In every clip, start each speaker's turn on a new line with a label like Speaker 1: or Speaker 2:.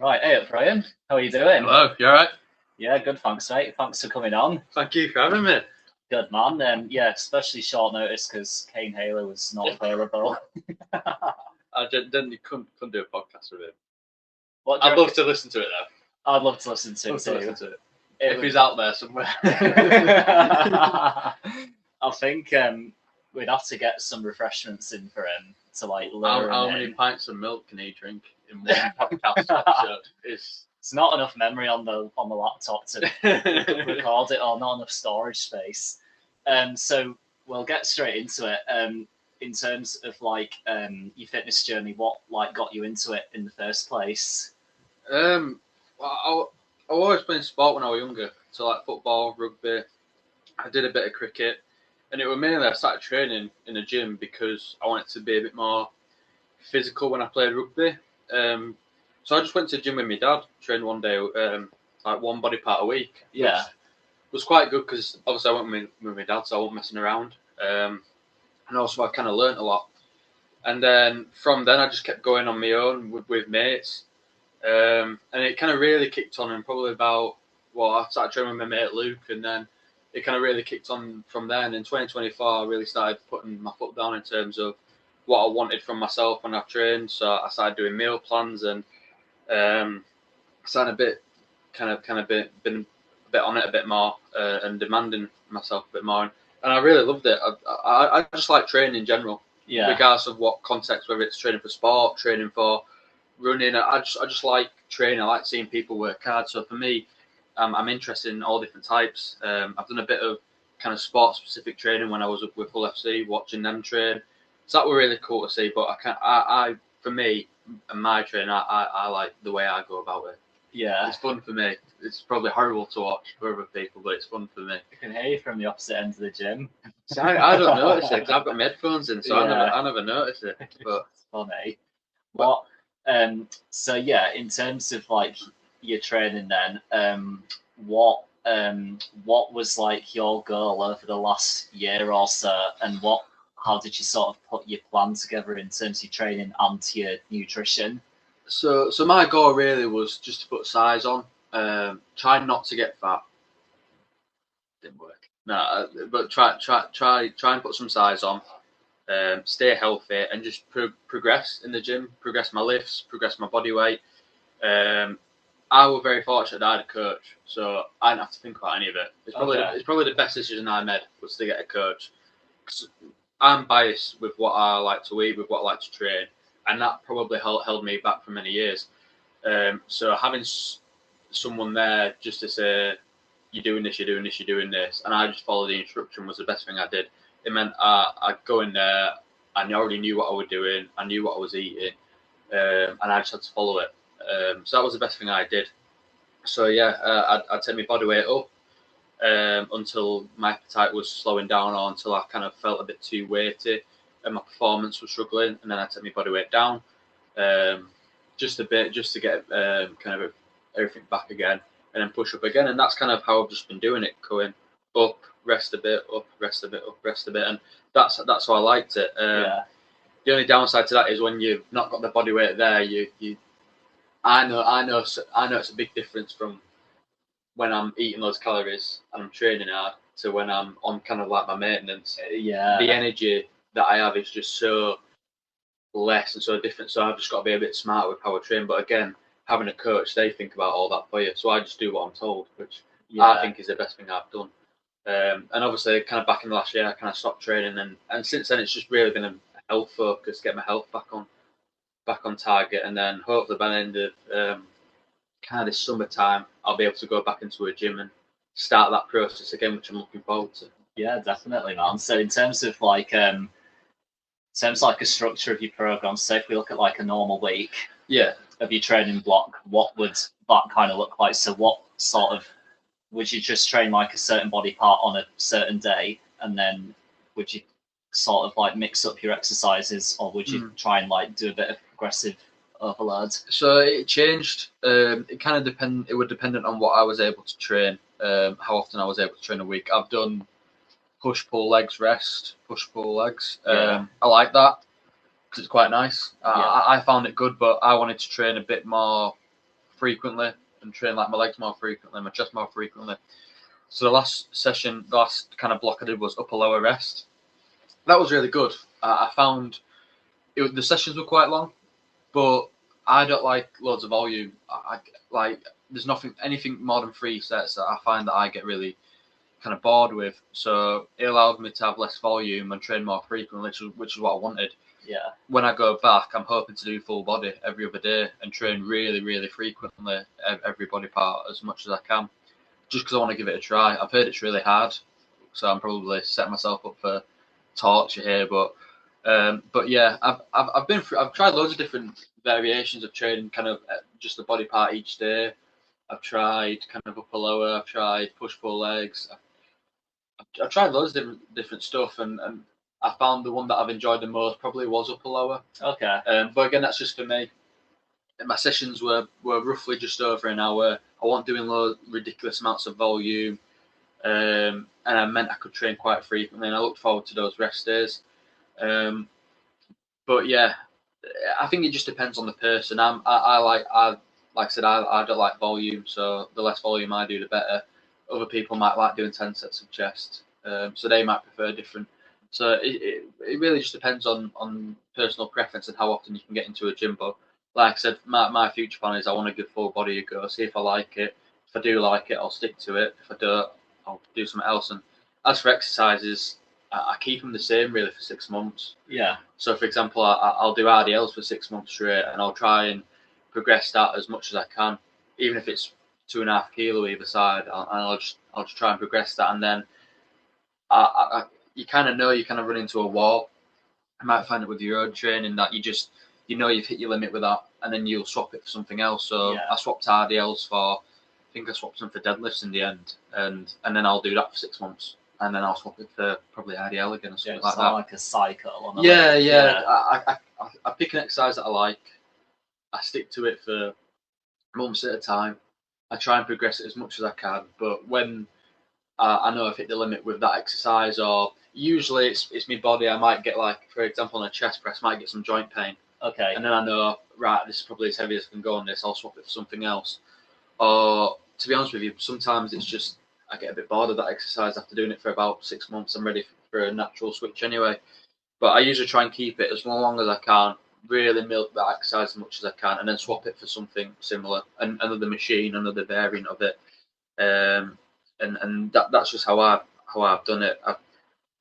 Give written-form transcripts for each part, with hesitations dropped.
Speaker 1: Right, hey up, Brian. How are you doing?
Speaker 2: Hello, you alright?
Speaker 1: Yeah, good, thanks, mate. Thanks for coming on.
Speaker 2: Thank you for having me.
Speaker 1: Good, man. Yeah, especially short notice because Kane Haler was not available.
Speaker 2: I couldn't do a podcast with him.
Speaker 1: What do you
Speaker 2: I'd love to listen to it though.
Speaker 1: I'd love to listen to it too.
Speaker 2: If he's out there somewhere.
Speaker 1: I think we'd have to get some refreshments in for him to like lure
Speaker 2: How
Speaker 1: him
Speaker 2: many
Speaker 1: in.
Speaker 2: pints of milk can he drink in one podcast episode?
Speaker 1: It's not enough memory on the laptop to record it, or not enough storage space. So we'll get straight into it. In terms of like your fitness journey, what like got you into it in the first place?
Speaker 2: Well, I always played sport when I was younger, so like football, rugby. I did a bit of cricket, and it was mainly I started training in a gym because I wanted to be a bit more physical when I played rugby. So I just went to the gym with my dad, trained one day, like one body part a week.
Speaker 1: Yeah.
Speaker 2: Was quite good because obviously I went with my dad, so I wasn't messing around. And also I kind of learnt a lot. And then from then I just kept going on my own with mates. And it kind of really kicked on, and probably about, I started training with my mate Luke, and then it kind of really kicked on from then. In 2024, I really started putting my foot down in terms of what I wanted from myself when I trained. So I started doing meal plans, and started been a bit on it a bit more, and demanding myself a bit more. And I really loved it. I just like training in general, regardless of what context, whether it's training for sport, training for running. I just like training. I like seeing people work hard. So for me, I'm interested in all different types. I've done a bit of kind of sport specific training when I was with Hull FC, watching them train. So that were really cool to see. But for me and my training, I like the way I go about it.
Speaker 1: Yeah,
Speaker 2: it's fun for me. It's probably horrible to watch for other people, but it's fun for me.
Speaker 1: I can hear you from the opposite end of the gym.
Speaker 2: So I don't notice it because I've got my headphones in, so I never notice it. But
Speaker 1: it's funny. So yeah, in terms of like your training, then, what was like your goal over the last year or so, and how did you sort of put your plan together in terms of your training and your nutrition?
Speaker 2: So my goal really was just to put size on, try not to get fat. Didn't work. No, but try and put some size on, stay healthy, and just progress in the gym, progress my lifts, progress my body weight. I was very fortunate that I had a coach, so I didn't have to think about any of it. It's probably the best decision I made was to get a coach. 'Cause I'm biased with what I like to eat, with what I like to train, and that probably held me back for many years. So having someone there just to say, you're doing this, you're doing this, you're doing this, and I just follow the instruction was the best thing I did. It meant I'd go in there, I already knew what I was doing, I knew what I was eating, and I just had to follow it. So that was the best thing I did. So yeah, I'd take my body weight up until my appetite was slowing down, or until I kind of felt a bit too weighty and my performance was struggling, and then I'd take my body weight down just a bit, just to get kind of everything back again, and then push up again. And that's kind of how I've just been doing it, going up, rest a bit, up, rest a bit, up, rest a bit, and that's how I liked it. The only downside to that is when you've not got the body weight there, I know it's a big difference from when I'm eating those calories and I'm training hard to when I'm on kind of like my maintenance.
Speaker 1: Yeah,
Speaker 2: the energy that I have is just so less and so different. So I've just got to be a bit smart with how I train. But again, having a coach, they think about all that for you. So I just do what I'm told, which I think is the best thing I've done. And obviously, kind of back in the last year, I kind of stopped training, and since then, it's just really been a health focus, get my health back on target, and then hopefully by the end of kind of this summertime, I'll be able to go back into a gym and start that process again, which I'm looking forward to.
Speaker 1: Yeah, definitely, man. So in terms of like a structure of your program, so if we look at like a normal week, of your training block, what would that kind of look like? So what sort of would you just train like a certain body part on a certain day, and then would you sort of like mix up your exercises, or would you try and like do a bit of progressive overload?
Speaker 2: So it changed. It kind of it would depend on what I was able to train, how often I was able to train a week. I've done push pull legs rest, push pull legs. I like that because it's quite nice. I found it good, but I wanted to train a bit more frequently and train like my legs more frequently, my chest more frequently. So the last kind of block I did was upper lower rest. That was really good. I found the sessions were quite long, but I don't like loads of volume. I like there's anything more than 3 sets that I find that I get really kind of bored with. So it allowed me to have less volume and train more frequently, which is what I wanted.
Speaker 1: Yeah.
Speaker 2: When I go back, I'm hoping to do full body every other day and train really, really frequently every body part as much as I can, just because I want to give it a try. I've heard it's really hard, so I'm probably setting myself up for torture here. But yeah, I've tried loads of different variations of training, kind of just a body part each day. I've tried kind of upper lower. I've tried push pull legs. I've tried loads of different stuff, and I found the one that I've enjoyed the most probably was upper lower.
Speaker 1: Okay.
Speaker 2: But again, that's just for me. My sessions were roughly just over an hour. I wasn't doing ridiculous amounts of volume, and I meant I could train quite frequently, and I look forward to those rest days. But yeah, I think it just depends on the person. Like I said, I don't like volume, so the less volume I do, the better. Other people might like doing 10 sets of chest, so they might prefer different. So it really just depends on personal preference and how often you can get into a gym. But like I said, my future plan is I want to give full body a go, see if I like it. If I do like it, I'll stick to it. If I don't, I'll do something else. And as for exercises, I keep them the same really for 6 months.
Speaker 1: Yeah.
Speaker 2: So, for example, I'll do RDLs for 6 months straight, and I'll try and progress that as much as I can, even if it's 2.5 kilo either side. I'll just try and progress that, and then you kind of know you kind of run into a wall. You might find it with your own training that you've hit your limit with that, and then you'll swap it for something else. So yeah. I swapped RDLs I think I swapped them for deadlifts in the end, and then I'll do that for 6 months. And then I'll swap it for probably RDL again or something like that.
Speaker 1: Like a cycle.
Speaker 2: Yeah. I pick an exercise that I like. I stick to it for months at a time. I try and progress it as much as I can. But when I know I've hit the limit with that exercise, or usually it's my body, I might get, like, for example, on a chest press, I might get some joint pain.
Speaker 1: Okay.
Speaker 2: And then I know, right, this is probably as heavy as I can go on this. I'll swap it for something else. Or, to be honest with you, sometimes it's just I get a bit bored of that exercise after doing it for about 6 months. I'm ready for a natural switch anyway. But I usually try and keep it as long as I can, really milk that exercise as much as I can, and then swap it for something similar, another machine, another variant of it. And that's just how I've done it.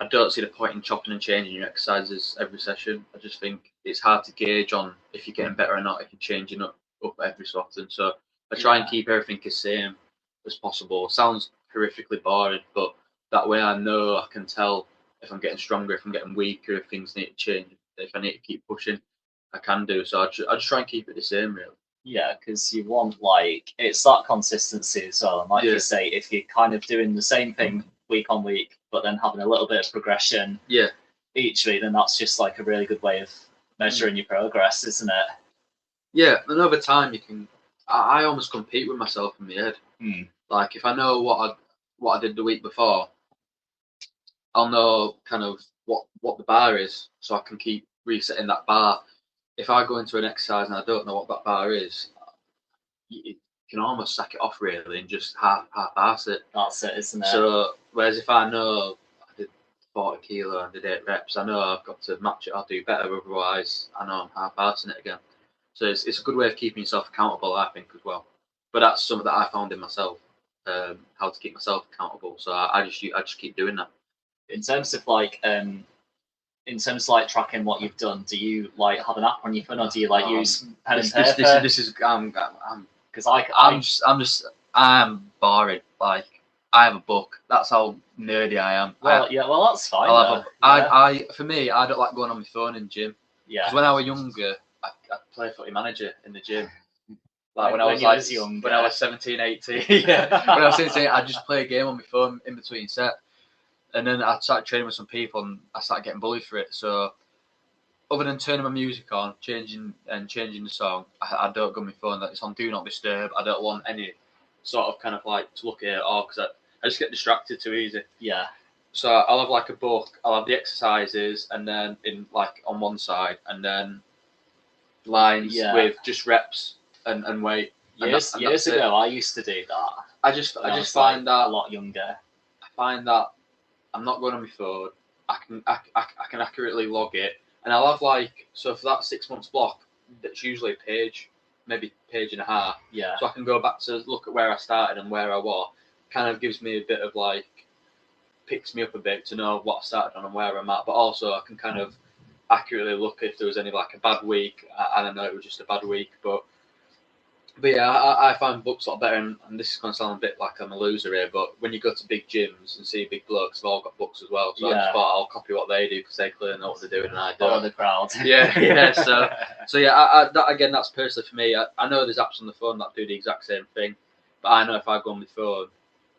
Speaker 2: I don't see the point in chopping and changing your exercises every session. I just think it's hard to gauge on if you're getting better or not if you're changing up every so often. So I try and keep everything the same as possible. It sounds horrifically boring, but that way I know I can tell if I'm getting stronger, if I'm getting weaker, if things need to change, if I need to keep pushing, I can do. So I just try and keep it the same, really.
Speaker 1: Yeah, because you want, like, it's that consistency as well. And like you say, if you're kind of doing the same thing week on week, but then having a little bit of progression each week, then that's just like a really good way of measuring your progress, isn't it?
Speaker 2: Yeah, and over time you can. I almost compete with myself in my head. Like, if I know what I did the week before, I'll know kind of what the bar is, so I can keep resetting that bar. If I go into an exercise and I don't know what that bar is, you can almost sack it off really and just half-ass it.
Speaker 1: That's it, isn't it?
Speaker 2: So, whereas if I know I did 40 kilo and did 8 reps, I know I've got to match it. I'll do better. Otherwise, I know I'm half-assing it again. So it's a good way of keeping yourself accountable, I think, as well. But that's something that I found in myself, how to keep myself accountable. So I just keep doing that.
Speaker 1: In terms of like tracking what you've done, do you like have an app on your phone, or do you like use pen and paper?
Speaker 2: This is
Speaker 1: because
Speaker 2: I'm boring. Like, I have a book. That's how nerdy I am.
Speaker 1: Well, that's fine.
Speaker 2: For me, I don't like going on my phone in gym.
Speaker 1: Yeah.
Speaker 2: Because when I was younger, I play Footy Manager in the gym. Like when I was 17, 18. Yeah. When I was 17, I'd just play a game on my phone in between set. And then I started training with some people, and I started getting bullied for it. So, other than turning my music on, changing the song, I don't go on my phone. It's on Do Not Disturb. I don't want any sort of kind of like to look at it all, because I just get distracted too easy.
Speaker 1: Yeah.
Speaker 2: So I'll have like a book. I'll have the exercises, and then in like on one side, and then lines with just reps and weight.
Speaker 1: Years ago, I used to do that.
Speaker 2: I just find that
Speaker 1: a lot younger.
Speaker 2: I find that I'm not going on my phone. I can accurately log it, and I'll have like, so for that 6 months block, that's usually a page, maybe page and a half.
Speaker 1: Yeah.
Speaker 2: So I can go back to look at where I started and where I was. Kind of gives me a bit of like, picks me up a bit to know what I started on and where I'm at. But also I can kind of accurately look if there was any like a bad week. I don't know, it was just a bad week, but yeah, I find books a lot better, and this is going to sound a bit like I'm a loser here, but when you go to big gyms and see big blokes, they've all got books as well. So I just thought I'll copy what they do because they clearly know what they're doing and I don't.
Speaker 1: Follow the crowd.
Speaker 2: Yeah. So yeah, that, again, that's personally for me. I know there's apps on the phone that do the exact same thing, but I know if I go on my phone,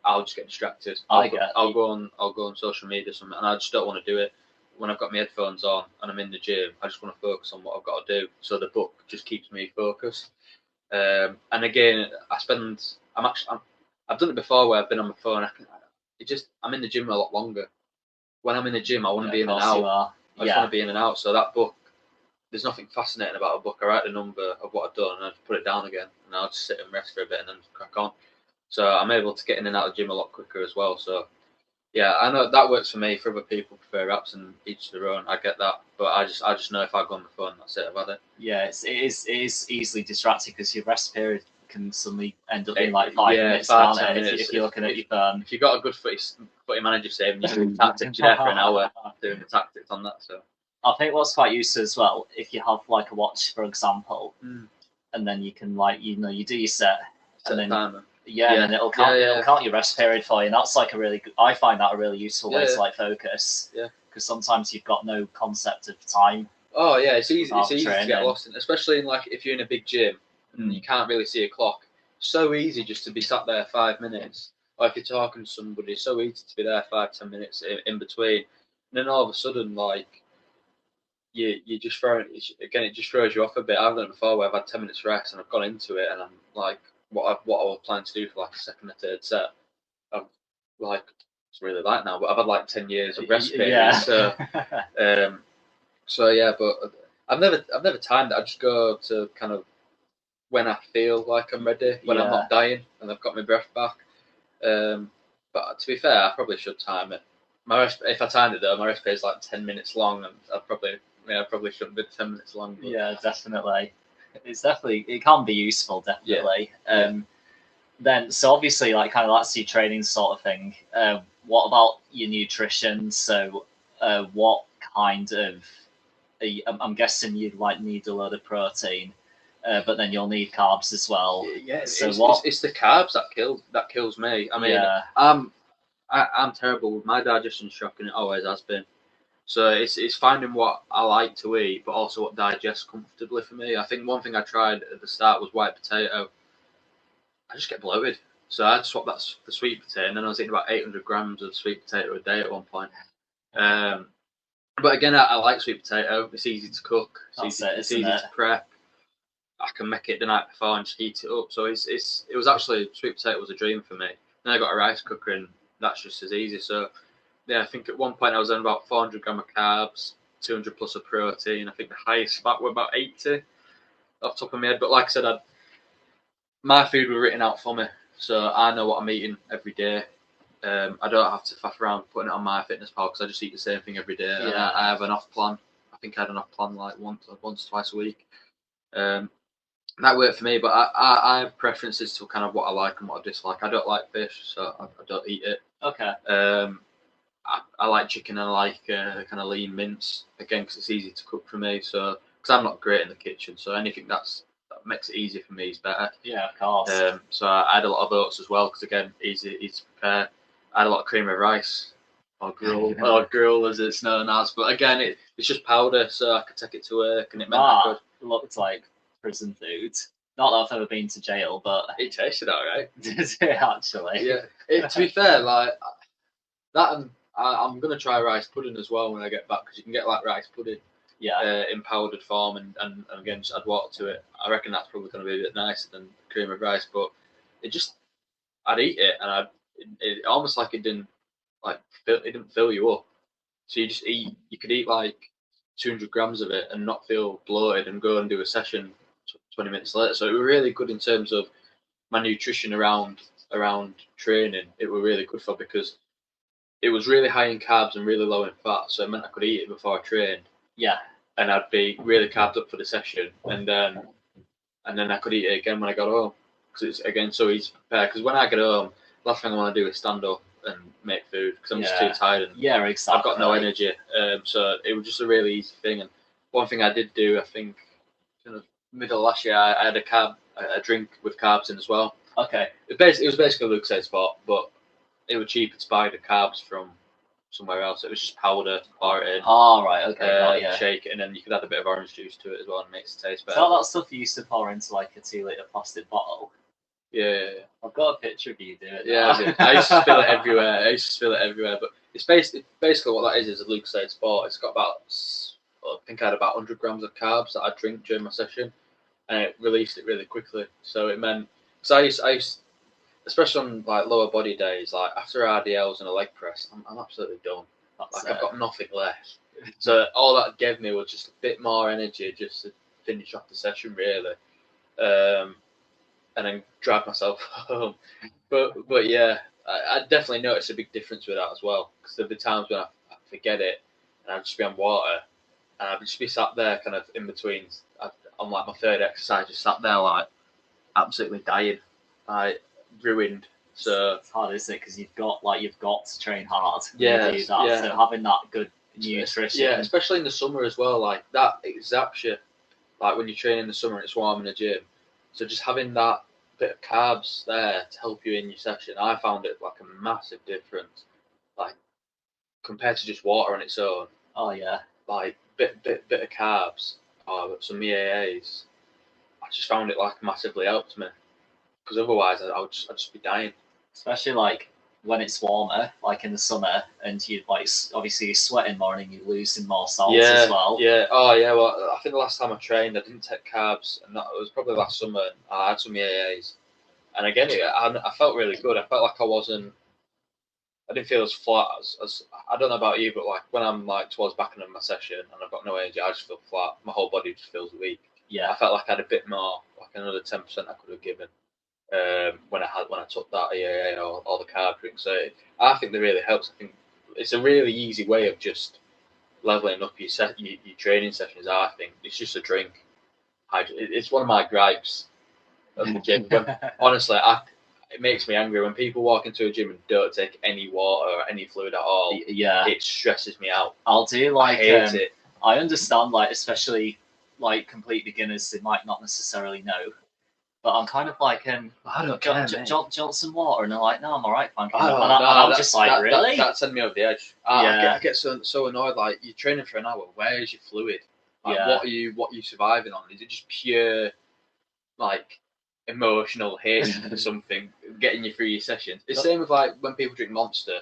Speaker 2: I'll just get distracted. I'll go on social media or something, and I just don't want to do it. When I've got my headphones on and I'm in the gym, I just want to focus on what I've got to do. So the book just keeps me focused. And again, I've done it before where I've been on my phone. I'm in the gym a lot longer. When I'm in the gym, I want to be in and out. I just want to be in and out. So that book, there's nothing fascinating about a book. I write the number of what I've done and I just put it down again, and I'll just sit and rest for a bit and then crack on. So I'm able to get in and out of the gym a lot quicker as well. So yeah, I know that works for me. For other people, prefer apps, and each their own. I get that, but I just know if I go on the phone, that's it. I've had it.
Speaker 1: Yeah, it is easly distracting because your rest period can suddenly end up being like 5 minutes, can't it? If you're looking at your phone.
Speaker 2: If you've got a good footy manager saving you doing tactics, you're there for an hour doing the tactics on that. So
Speaker 1: I think what's quite useful as well, if you have like a watch, for example, and then you can you do your set and then
Speaker 2: timer.
Speaker 1: And then it'll count your rest period for you. And that's like I find that a really useful way to like focus.
Speaker 2: Yeah.
Speaker 1: Because sometimes you've got no concept of time.
Speaker 2: Oh yeah, it's easy to get lost in, especially in like if you're in a big gym and you can't really see a clock. So easy just to be sat there 5 minutes. Or if you're talking to somebody, it's so easy to be there 5-10 minutes in between. And then all of a sudden, like you just it just throws you off a bit. I've done it before where I've had 10 minutes rest and I've gone into it and I'm like, what I was planning to do for like a second or third set, I'm like, it's really light now, but I've had like 10 years of rest period.
Speaker 1: Yeah.
Speaker 2: So yeah, but I've never timed it. I just go to kind of when I feel like I'm ready, when I'm not dying and I've got my breath back. But to be fair, I probably should time it. If I timed it though, my rest period is like 10 minutes long, and I probably shouldn't be 10 minutes long. But.
Speaker 1: Yeah, definitely. It can be useful, definitely.
Speaker 2: Yeah.
Speaker 1: Then, so obviously, like kind of that's your training sort of thing. What about your nutrition? So, what kind of? I'm guessing you'd like need a load of protein, but then you'll need carbs as well.
Speaker 2: Yeah.
Speaker 1: So
Speaker 2: it's the carbs that kills me. I mean, I'm terrible with my digestion shock, and it always has been. So it's finding what I like to eat, but also what digests comfortably for me. I think one thing I tried at the start was white potato. I just get bloated. So I had to swap that for sweet potato, and then I was eating about 800 grams of sweet potato a day at one point. But again, I like sweet potato. It's easy to cook. It's easy to prep. I can make it the night before and just heat it up. So it was actually, sweet potato was a dream for me. Then I got a rice cooker, and that's just as easy. So yeah, I think at one point I was on about 400 grams of carbs, 200 plus of protein. I think the highest fat were about 80 off the top of my head. But like I said, my food was written out for me, so I know what I'm eating every day. I don't have to faff around putting it on MyFitnessPal because I just eat the same thing every day. Yeah. I have an off plan. I think I had an off plan like once, twice a week. That worked for me, but I have preferences to kind of what I like and what I dislike. I don't like fish, so I don't eat it.
Speaker 1: Okay.
Speaker 2: I like chicken and I like kind of lean mince, again, because it's easy to cook for me. So, because I'm not great in the kitchen, so anything that makes it easier for me is better.
Speaker 1: Yeah, of course.
Speaker 2: So I had a lot of oats as well, because again, easy to prepare. I had a lot of cream of rice, or gruel as it's known as. But again, it's just powder, so I could take it to work, and it meant I could.
Speaker 1: It looked like prison food. Not that I've ever been to jail, but
Speaker 2: it tasted alright.
Speaker 1: Did it actually?
Speaker 2: Yeah. To be fair, like that, and I'm gonna try rice pudding as well when I get back, because you can get like rice pudding.
Speaker 1: Yeah.
Speaker 2: In powdered form, and again just add water to it. I reckon that's probably going to be a bit nicer than cream of rice, but I'd eat it, and it almost like it didn't fill you up. So you just eat. You could eat like 200 grams of it and not feel bloated, and go and do a session 20 minutes later. So it was really good in terms of my nutrition around training, it were really good for, because it was really high in carbs and really low in fat, so it meant I could eat it before I trained.
Speaker 1: Yeah.
Speaker 2: And I'd be really carved up for the session, and then I could eat it again when I got home, because it's again so easy to prepare. Because when I get home, last thing I want to do is stand up and make food, because I'm just too tired and
Speaker 1: exactly.
Speaker 2: I've got no energy. So it was just a really easy thing. And one thing I did do, I think, kind of middle of last year, I had a drink with carbs in as well.
Speaker 1: Okay.
Speaker 2: It was basically a Lucozade spot, but it was cheaper to buy the carbs from somewhere else. It was just powder, pour it in.
Speaker 1: Oh, right, okay.
Speaker 2: Shake it, and then you could add a bit of orange juice to it as well, and it makes it taste better.
Speaker 1: Is that stuff you used to pour into like a 2-litre plastic bottle?
Speaker 2: Yeah.
Speaker 1: I've got a picture of you doing it.
Speaker 2: Yeah, I used to spill it everywhere. But it's basically what that is a Lucozade sport. It's got about, I think I had about 100 grams of carbs that I drink during my session, and it released it really quickly. So it meant, because I used, especially on like lower body days, like after RDLs and a leg press, I'm absolutely done. I've got nothing left. So all that gave me was just a bit more energy just to finish off the session, really, and then drive myself home. But yeah, I definitely noticed a big difference with that as well, because there'd be times when I forget it, and I'd just be on water, and I'd just be sat there kind of in between, on like my third exercise, just sat there like absolutely dying, like ruined. So
Speaker 1: it's hard, isn't it? Because you've got to train hard.
Speaker 2: Yeah,
Speaker 1: do that.
Speaker 2: yeah.
Speaker 1: So having that good nutrition.
Speaker 2: Yeah, especially in the summer as well. Like that, it zaps you. Like when you train in the summer and it's warm in the gym. So just having that bit of carbs there to help you in your session, I found it like a massive difference. Like compared to just water on its own.
Speaker 1: Oh yeah.
Speaker 2: Like bit of carbs, or some EAAs. I just found it like massively helped me, because otherwise I'd just be dying.
Speaker 1: Especially like when it's warmer, like in the summer, and you like obviously you're sweating more and you're losing more salt as well.
Speaker 2: Yeah. Oh yeah. Well, I think the last time I trained, I didn't take carbs, and that was probably last summer. I had some EAAs, and again, I felt really good. I felt like I didn't feel as flat as I don't know about you, but like when I'm like towards back end of my session and I've got no energy, I just feel flat. My whole body just feels weak.
Speaker 1: Yeah.
Speaker 2: I felt like I had a bit more, like another 10% I could have given. When I took that EAA or the carb drink. So I think that really helps. I think it's a really easy way of just leveling up your training sessions. I think it's just a drink. It's one of my gripes of the gym. Honestly, it makes me angry when people walk into a gym and don't take any water or any fluid at all.
Speaker 1: Yeah,
Speaker 2: it stresses me out.
Speaker 1: I'll do like
Speaker 2: I hate it.
Speaker 1: I understand, like especially like complete beginners, they might not necessarily know. But I'm kind of like,
Speaker 2: I don't care,
Speaker 1: Johnson water, and they're like, no, I'm alright, thank you.
Speaker 2: I'm
Speaker 1: just like, really?
Speaker 2: That sent me over the edge. I get so annoyed. Like you're training for an hour, where is your fluid? Like, what are you surviving on? Is it just pure, like, emotional hate for something getting you through your sessions? It's the same with like when people drink Monster.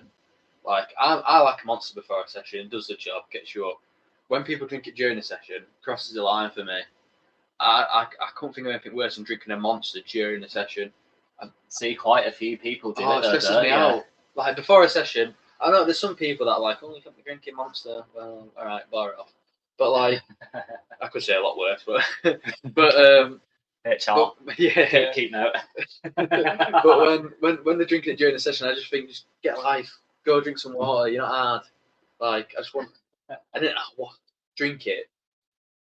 Speaker 2: Like I like a Monster before a session, does the job, gets you up. When people drink it during a session, crosses the line for me. I couldn't think of anything worse than drinking a Monster during a session.
Speaker 1: I see quite a few people do it.
Speaker 2: It stresses me out. Like before a session, I know there's some people that are like, oh, you can't be drinking Monster. Well, all right, bar it off. But like, I could say a lot worse, but
Speaker 1: keep note.
Speaker 2: But when they're drinking it during the session, I just think, just get life, go drink some water. You're not hard. Like I just want, and then drink it,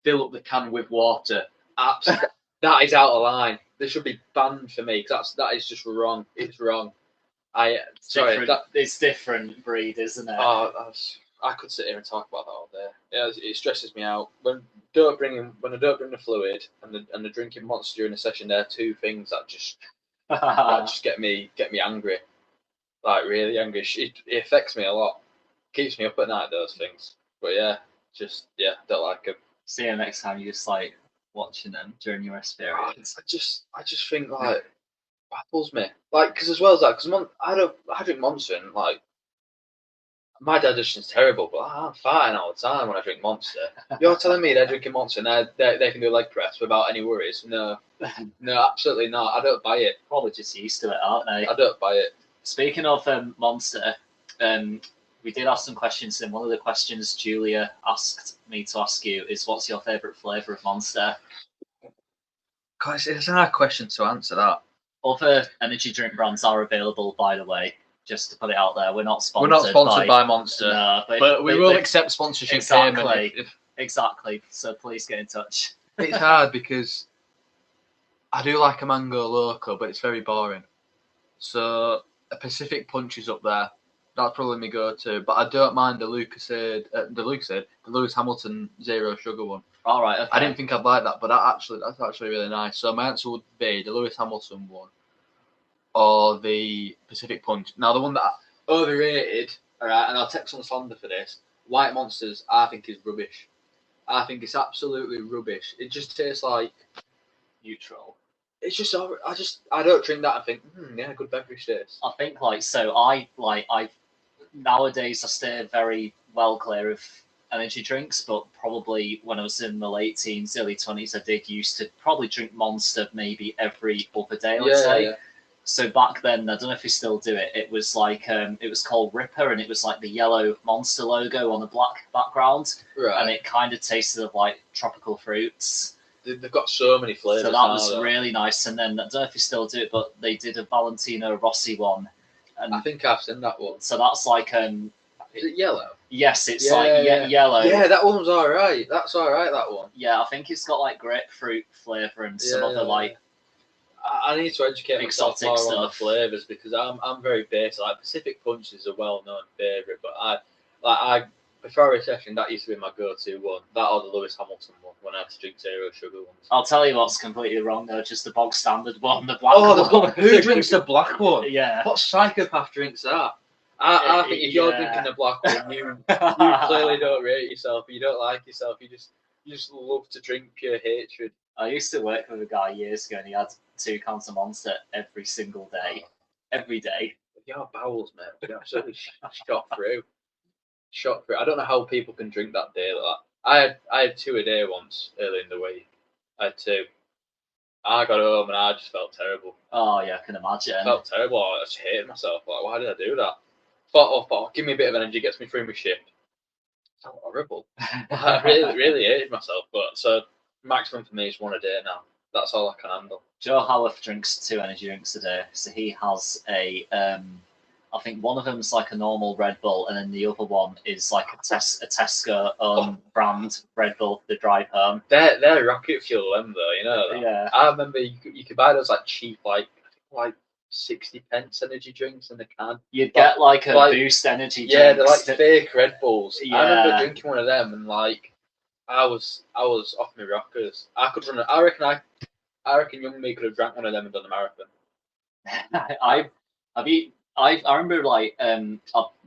Speaker 2: fill up the can with water. That is out of line. This should be banned for me, because that is just wrong. It's wrong.
Speaker 1: It's different breed, isn't it?
Speaker 2: I could sit here and talk about that all day. Yeah, it stresses me out when I don't bring the fluid and the drinking Monster during a session. They're two things that just get me angry, like really angry. It affects me a lot. Keeps me up at night, those things. But don't like them.
Speaker 1: See you next time. You just like watching them during your experience.
Speaker 2: I just think like baffles me. Like because as well as that, because I drink Monster and like my digestion's terrible, but I'm fine all the time when I drink Monster. You're telling me they're drinking Monster and they can do leg press without any worries? No, absolutely not. I don't buy it.
Speaker 1: Probably just used to it, aren't they?
Speaker 2: I don't buy it.
Speaker 1: Speaking of Monster, we did ask some questions, and one of the questions Julia asked me to ask you is, what's your favourite flavour of Monster?
Speaker 2: God, it's a hard question to answer that.
Speaker 1: Other energy drink brands are available, by the way. Just to put it out there, we're not sponsored.
Speaker 2: We're not sponsored by Monster,
Speaker 1: no,
Speaker 2: but we will accept sponsorship
Speaker 1: exactly,
Speaker 2: payment.
Speaker 1: Exactly. So please get in touch.
Speaker 2: It's hard because I do like a mango loco, but it's very boring. So a Pacific Punch is up there. That's probably my go-to. But I don't mind the Lewis Hamilton zero sugar one.
Speaker 1: All right. Okay.
Speaker 2: I didn't think I'd like that, but that's actually really nice. So my answer would be the Lewis Hamilton one, or the Pacific Punch. Now the one that overrated, all right, and I'll take some slander for this. White Monsters, I think is rubbish. I think it's absolutely rubbish. It just tastes like
Speaker 1: neutral.
Speaker 2: It's just I don't drink that and think, yeah, good beverage taste.
Speaker 1: I think I nowadays I stay very well clear of energy drinks, but probably when I was in the late teens, early 20s, I did used to probably drink Monster maybe every other day, I would say. Yeah. So back then, I don't know if you still do it. It was like it was called Ripper, and it was like the yellow Monster logo on a black background,
Speaker 2: right.
Speaker 1: And it kind of tasted of like tropical fruits.
Speaker 2: They've got so many flavors.
Speaker 1: So that was really nice. And then I don't know if you still do it, but they did a Valentino Rossi one. And
Speaker 2: I think I've seen that one.
Speaker 1: So that's like
Speaker 2: is it yellow?
Speaker 1: Yes, it's yellow.
Speaker 2: Yeah, that one's all right. That's all right. That one.
Speaker 1: Yeah, I think it's got like grapefruit flavor and some other like.
Speaker 2: I need to educate myself more on the flavors because I'm very basic. Like Pacific Punch is a well-known favorite, but I before a session that used to be my go-to one. That or the Lewis Hamilton one when I had to drink zero sugar ones.
Speaker 1: I'll tell you what's completely wrong though. Just the bog standard one, the black one.
Speaker 2: Who drinks the black one?
Speaker 1: Yeah.
Speaker 2: What psychopath drinks that? I think if you're drinking the black one, you clearly don't rate yourself. You don't like yourself. You just love to drink pure hatred.
Speaker 1: I used to work with a guy years ago, and he had 2 cans of Monster every single day. Every day.
Speaker 2: Your bowels, mate. You're absolutely shot through. Shot through. I don't know how people can drink that day like that. I had 2 a day once early in the week. I had 2. I got home and I just felt terrible.
Speaker 1: Oh yeah, I can imagine.
Speaker 2: I felt terrible. I just hated myself. Like, why did I do that? Thought, give me a bit of energy, gets me through my shift. It felt horrible. I really hated myself. But so maximum for me is 1 a day now. That's all I can handle.
Speaker 1: Joe Howarth drinks 2 energy drinks a day. So he has a, I think one of them's like a normal Red Bull, and then the other one is like a Tesco brand Red Bull to drive home.
Speaker 2: They're rocket fuel, them though, you know that?
Speaker 1: Yeah.
Speaker 2: I remember you could buy those like cheap, like 60p energy drinks in the can.
Speaker 1: You'd get like a Boost energy drink.
Speaker 2: Yeah, they're like fake Red Bulls.
Speaker 1: Yeah.
Speaker 2: I remember drinking one of them and like I was off my rockers. I could run. I reckon young me could have drank one of them and done a marathon.
Speaker 1: I remember like do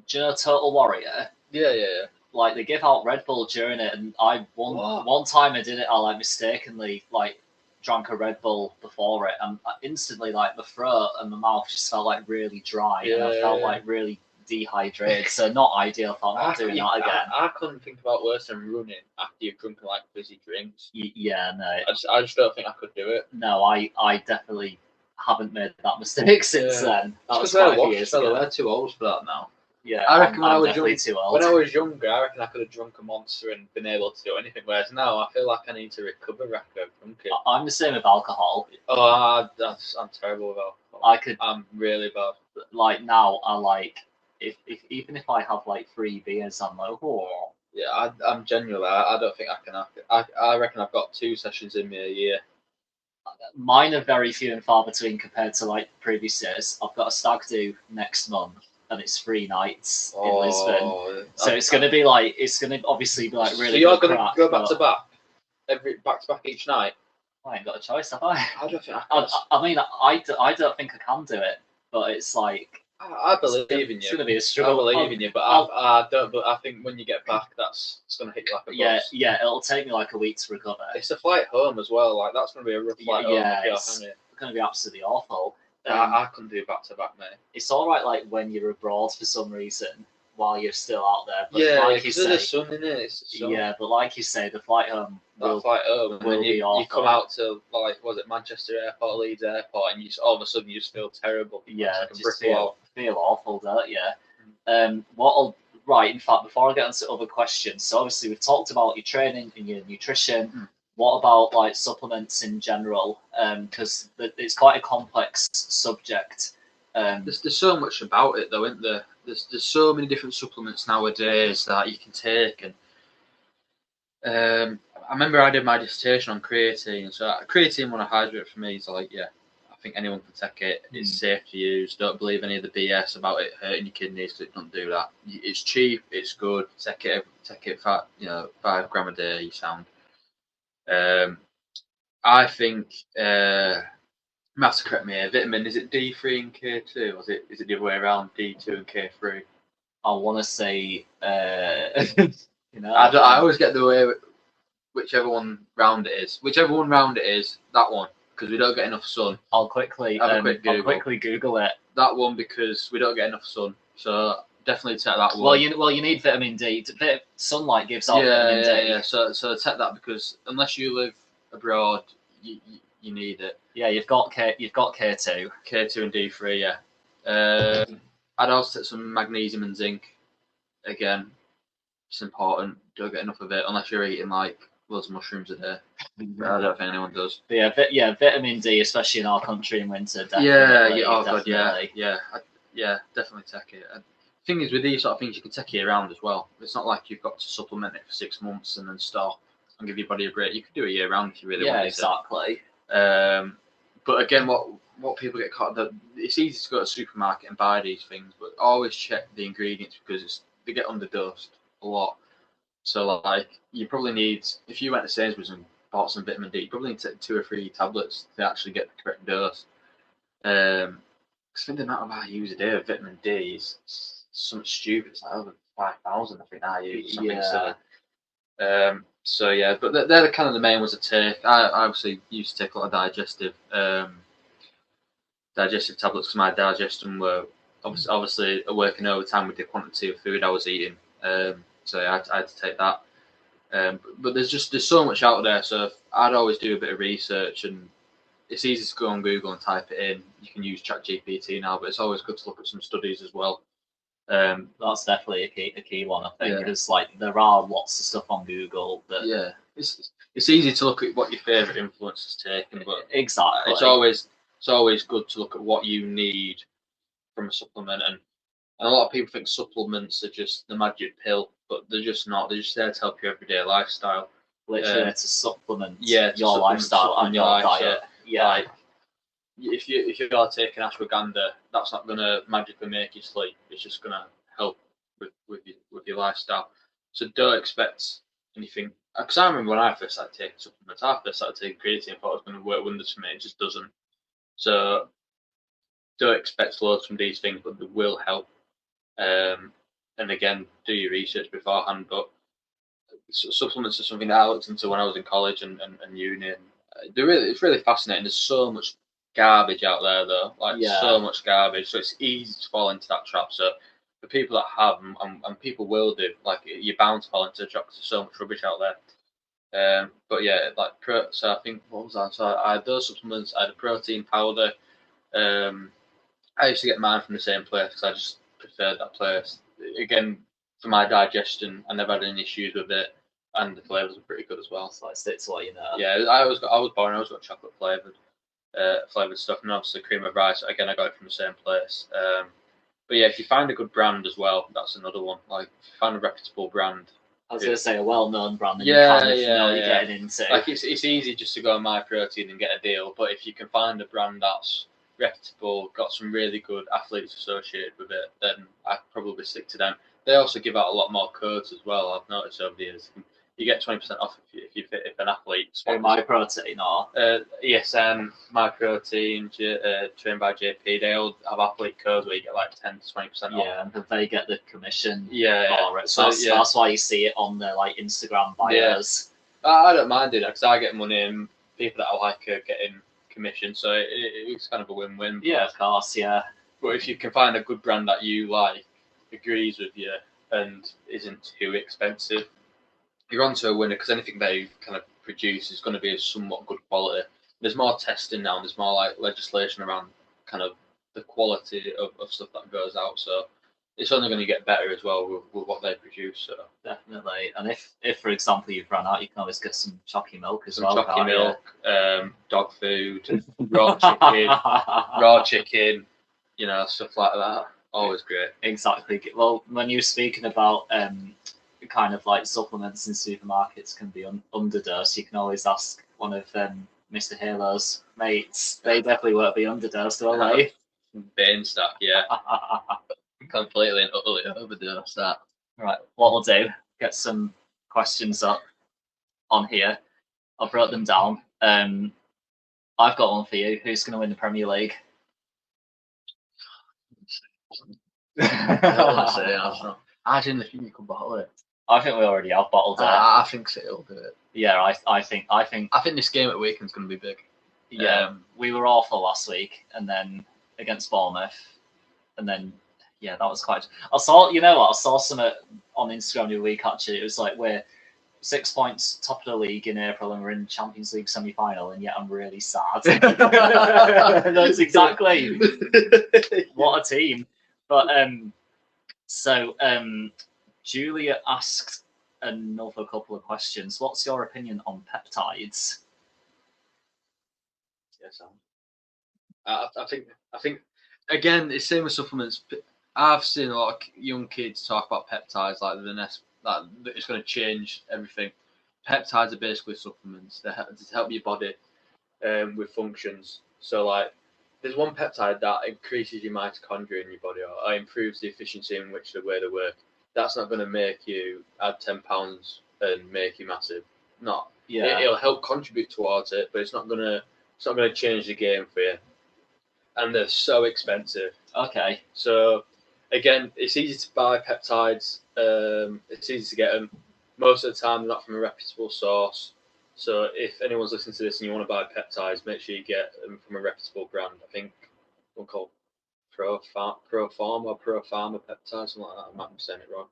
Speaker 1: you know Total Warrior?
Speaker 2: Yeah.
Speaker 1: Like they give out Red Bull during it, and one time I did it. I like mistakenly like drank a Red Bull before it, and instantly like my throat and my mouth just felt like really dry, and I felt like really dehydrated. So not ideal. I thought not doing that again.
Speaker 2: I couldn't think about worse than running after you've drunk like fizzy drinks.
Speaker 1: Yeah, no.
Speaker 2: I just don't think I could do it.
Speaker 1: No, I definitely haven't made that mistake since then. That was quite a few years ago.
Speaker 2: They're too old for that now.
Speaker 1: Yeah,
Speaker 2: I reckon when I was
Speaker 1: too old.
Speaker 2: When I was younger, I reckon I could have drunk a Monster and been able to do anything. Whereas now, I feel like I need to recover after I've drunk it.
Speaker 1: I'm the same with alcohol.
Speaker 2: Oh, I'm terrible with alcohol. I'm really bad.
Speaker 1: Like now, I like even if I have like 3 beers, I'm like, oh.
Speaker 2: Yeah, I'm genuinely. I don't think I can have it. I reckon I've got 2 sessions in me a year.
Speaker 1: Mine are very few and far between compared to like previous years. I've got a stag do next month, and it's 3 nights in Lisbon. So it's going to obviously be like really. So
Speaker 2: you're going to go back to back each night.
Speaker 1: I ain't got a choice, have I?
Speaker 2: I don't think
Speaker 1: I mean, I don't think I can do it, but it's like.
Speaker 2: I believe in you.
Speaker 1: It's going to be a struggle.
Speaker 2: I believe in you, but I don't. But I think when you get back, it's going to hit you like a bus.
Speaker 1: Yeah. It'll take me like a week to recover.
Speaker 2: It's a flight home as well. Like that's going to be a rough flight home.
Speaker 1: Yeah, it's going to be absolutely awful.
Speaker 2: I couldn't do back to back, mate.
Speaker 1: It's all right, like when you're abroad for some reason while you're still out there. But
Speaker 2: yeah,
Speaker 1: like you say,
Speaker 2: the sun in it.
Speaker 1: Yeah, but like you say, the flight home.
Speaker 2: And then you come out to like Manchester Airport, Leeds Airport, and all of a sudden you just feel terrible.
Speaker 1: Yeah, just feel awful, don't you? Right, in fact, before I get into other questions, so obviously we've talked about your training and your nutrition. what about like supplements in general? Because it's quite a complex subject.
Speaker 2: There's so much about it though, isn't there? There's so many different supplements nowadays that you can take, and I remember I did my dissertation on creatine. So creatine monohydrate for me is like, yeah, I think anyone can take it. It's safe to use. Don't believe any of the BS about it hurting your kidneys because it doesn't do that. It's cheap. It's good. Take it. 5 gram a day. You sound. I think. You have to correct me here. Vitamin, is it D3 and K2? Or is it the other way around, D2 and K3?
Speaker 1: I want to say,
Speaker 2: I always get the way whichever one round it is. Whichever one round it is, that one, because we don't get enough sun.
Speaker 1: I'll quickly Google it.
Speaker 2: That one, because we don't get enough sun. So definitely take that one.
Speaker 1: Well, you need vitamin D. Sunlight gives off vitamin D.
Speaker 2: Yeah. So take that, because unless you live abroad, you need it.
Speaker 1: Yeah, you've got K2.
Speaker 2: K2 and D3, yeah. I'd also take some magnesium and zinc. Again, it's important. Don't get enough of it unless you're eating like loads of mushrooms a day. I don't think anyone does.
Speaker 1: But yeah, vitamin D, especially in our country in winter.
Speaker 2: Definitely, definitely take it. And the thing is, with these sort of things, you can take it around as well. It's not like you've got to supplement it for 6 months and then stop and give your body a break. You can do it year round if you really want to.
Speaker 1: Yeah, exactly.
Speaker 2: But again, what people get caught, it's easy to go to the supermarket and buy these things, but always check the ingredients, because they get underdosed a lot. So like, you probably need, if you went to Sainsbury's and bought some vitamin D, you probably need to take 2 or 3 tablets to actually get the correct dose. Because I think the amount I use a day of vitamin D is something stupid. It's like over 5,000, I think I use. Something silly. So yeah, but they're the kind of the main ones to take. I obviously used to take a lot of digestive tablets, because my digestion were obviously working overtime with the quantity of food I was eating. So yeah, I had to take that. But there's so much out there. So I'd always do a bit of research, and it's easy to go on Google and type it in. You can use ChatGPT now, but it's always good to look at some studies as well.
Speaker 1: That's definitely a key one, I think, because like there are lots of stuff on Google that
Speaker 2: it's easy to look at what your favourite influencers taking, but
Speaker 1: exactly,
Speaker 2: it's always good to look at what you need from a supplement, and a lot of people think supplements are just the magic pill, but they're just not. They're just there to help your everyday lifestyle.
Speaker 1: Literally, to supplement your lifestyle and your diet. Yeah.
Speaker 2: Like, if you're taking ashwagandha, that's not going to magically make you sleep. It's just going to help with your lifestyle. So don't expect anything. Because I remember when I first started taking supplements, I first started taking creatine, I thought it was going to work wonders for me. It just doesn't. So don't expect loads from these things, but they will help. And again, do your research beforehand. But supplements are something that I looked into when I was in college and uni. And it's really fascinating. There's so much garbage out there, though. So much garbage. So it's easy to fall into that trap. So the people that have them, and people will do, like, you're bound to fall into the trap because there's so much rubbish out there. But yeah, so I think, what was that? So I had those supplements. I had a protein powder. I used to get mine from the same place because I just preferred that place. Again, for my digestion, I never had any issues with it, and the flavours were pretty good as well.
Speaker 1: So stick to what you know.
Speaker 2: Yeah, I was born. I always got chocolate flavoured stuff, and obviously cream of rice. Again, I got it from the same place. But yeah, if you find a good brand as well, that's another one. Like, if you find a reputable brand.
Speaker 1: I was going to say a well-known brand that you kind of know you're getting into.
Speaker 2: Like, it's easy just to go on My Protein and get a deal, but if you can find a brand that's reputable, got some really good athletes associated with it, then I'd probably stick to them. They also give out a lot more codes as well. I've noticed over the years. You get 20% off if an athlete.
Speaker 1: My Protein or
Speaker 2: ESM, My Protein, trained by JP. They all have athlete codes where you get like 10 to 20% off.
Speaker 1: Yeah, and they get the commission.
Speaker 2: For
Speaker 1: it. So that's why you see it on the like Instagram bios.
Speaker 2: Yeah. I don't mind doing that because I get money, and people that I like are getting commission, so it's kind of a win-win.
Speaker 1: Yeah, of course, yeah.
Speaker 2: But if you can find a good brand that you like, agrees with you, and isn't too expensive, you're onto a winner, because anything they kind of produce is going to be of somewhat good quality. There's more testing now, and there's more like legislation around kind of the quality of stuff that goes out. So it's only going to get better as well with what they produce. So
Speaker 1: definitely. And if for example you've run out, you can always get some Choccy milk as
Speaker 2: some
Speaker 1: well.
Speaker 2: Choccy milk, dog food, raw chicken, you know, stuff like that. Always great.
Speaker 1: Exactly. Well, when you were speaking about kind of like supplements in supermarkets can be underdosed, you can always ask one of Mr. Halo's mates. They definitely won't be underdosed, will they?
Speaker 2: Bane stuff, yeah. Completely and utterly overdosed that.
Speaker 1: Right, what we'll do, get some questions up on here. I've wrote them down. I've got one for you. Who's going to win the Premier League?
Speaker 2: I don't want to say Arsenal. I genuinely think you can bottle it.
Speaker 1: I think we already have bottled it.
Speaker 2: I think City will do it.
Speaker 1: Yeah, I think
Speaker 2: this game at weekend's going to be big.
Speaker 1: Yeah, we were awful last week, and then against Bournemouth, and then yeah, that was quite. I saw some on Instagram the other week actually. It was like we're 6 points top of the league in April, and we're in Champions League semi-final, and yet I'm really sad. That's exactly what a team. But Julia asked another couple of questions. What's your opinion on peptides?
Speaker 2: Yes, I think again it's same with supplements. I've seen a lot of young kids talk about peptides like that it's going to change everything. Peptides are basically supplements that help your body with functions. So like, there's one peptide that increases your mitochondria in your body or improves the efficiency in which the way they work. That's not going to make you add 10 pounds and make you massive. Not. Yeah. It'll help contribute towards it, but it's not going to change the game for you. And they're so expensive.
Speaker 1: Okay.
Speaker 2: So again, it's easy to buy peptides. It's easy to get them. Most of the time, they're not from a reputable source. So if anyone's listening to this and you want to buy peptides, make sure you get them from a reputable brand. I think one called ProPharma peptides, something like that. I might be saying it wrong.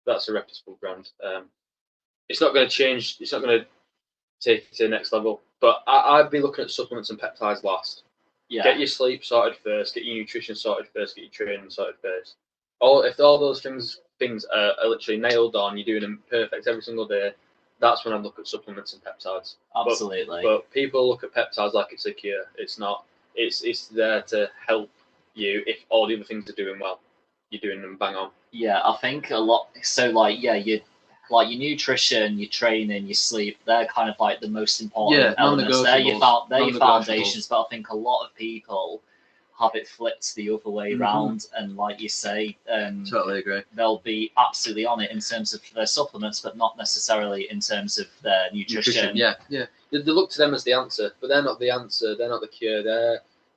Speaker 2: That's a reputable brand. It's not going to change. It's not going to take it to the next level. But I'd be looking at supplements and peptides last. Yeah. Get your sleep sorted first. Get your nutrition sorted first. Get your training sorted first. If all those things are literally nailed on, you're doing them perfect every single day. That's when I look at supplements and peptides.
Speaker 1: Absolutely.
Speaker 2: But people look at peptides like it's a cure. It's not. It's there to help you if all the other things are doing well. You're doing them bang on.
Speaker 1: Yeah, I think a lot. So like, yeah, your nutrition, your training, your sleep, they're kind of like the most important elements. They're your foundations. But I think a lot of people have it flipped the other way around, and like you say,
Speaker 2: totally agree.
Speaker 1: They'll be absolutely on it in terms of their supplements, but not necessarily in terms of their nutrition.
Speaker 2: Yeah. They look to them as the answer, but they're not the answer. They're not the cure.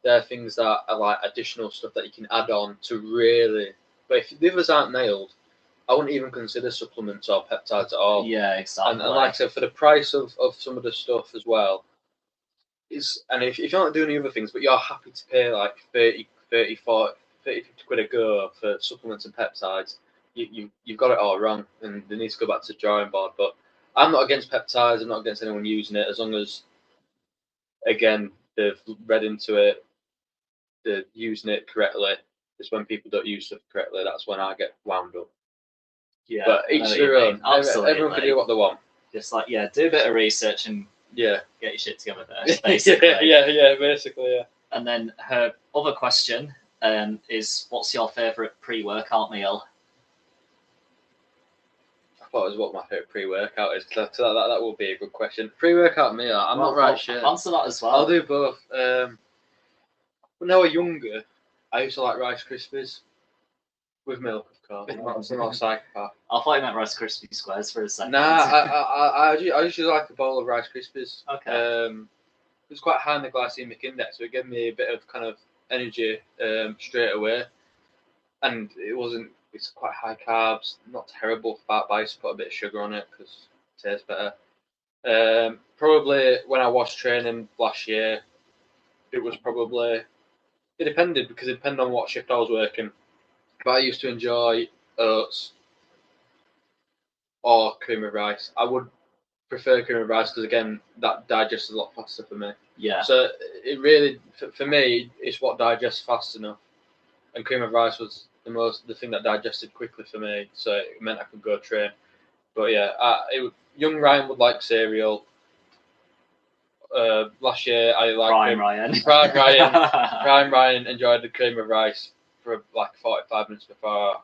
Speaker 2: They're things that are like additional stuff that you can add on to really. But if the others aren't nailed, I wouldn't even consider supplements or peptides at all.
Speaker 1: Yeah, exactly.
Speaker 2: And like I said, for the price of some of the stuff as well, and if you're not doing the other things, but you're happy to pay like 30, 40, 50 quid a go for supplements and peptides, you've got it all wrong, and they need to go back to the drawing board. But I'm not against peptides. I'm not against anyone using it, as long as, again, they've read into it, they're using it correctly. It's when people don't use stuff correctly, that's when I get wound up.
Speaker 1: Yeah,
Speaker 2: but each their own. Absolutely. Everyone can do what they want.
Speaker 1: Just like, yeah, do a bit of research and get your shit together first,
Speaker 2: basically. yeah, basically, yeah.
Speaker 1: And then her other question is, what's your favourite pre-workout meal?
Speaker 2: I thought it was what my favourite pre-workout is. That will be a good question. Pre-workout meal, I'm not right sure.
Speaker 1: Answer that as well.
Speaker 2: I'll do both. When I was younger, I used to like Rice Krispies. With milk, of course. I'm not a psychopath.
Speaker 1: I thought you meant Rice Krispie squares for a second.
Speaker 2: Nah, I usually like a bowl of Rice Krispies.
Speaker 1: Okay.
Speaker 2: It was quite high in the glycemic index, so it gave me a bit of kind of energy straight away. And it's quite high carbs, not terrible fat, but I used to put a bit of sugar on it because it tastes better. Probably when I was training last year, it depended because it depended on what shift I was working. But I used to enjoy oats or cream of rice. I would prefer cream of rice because, again, that digests a lot faster for me.
Speaker 1: Yeah.
Speaker 2: So it really, for me, it's what digests fast enough. And cream of rice was the thing that digested quickly for me, so it meant I could go train. But yeah, young Ryan would like cereal. Last year I liked
Speaker 1: Prime Ryan.
Speaker 2: Prime Ryan enjoyed the cream of rice for like 45 minutes before,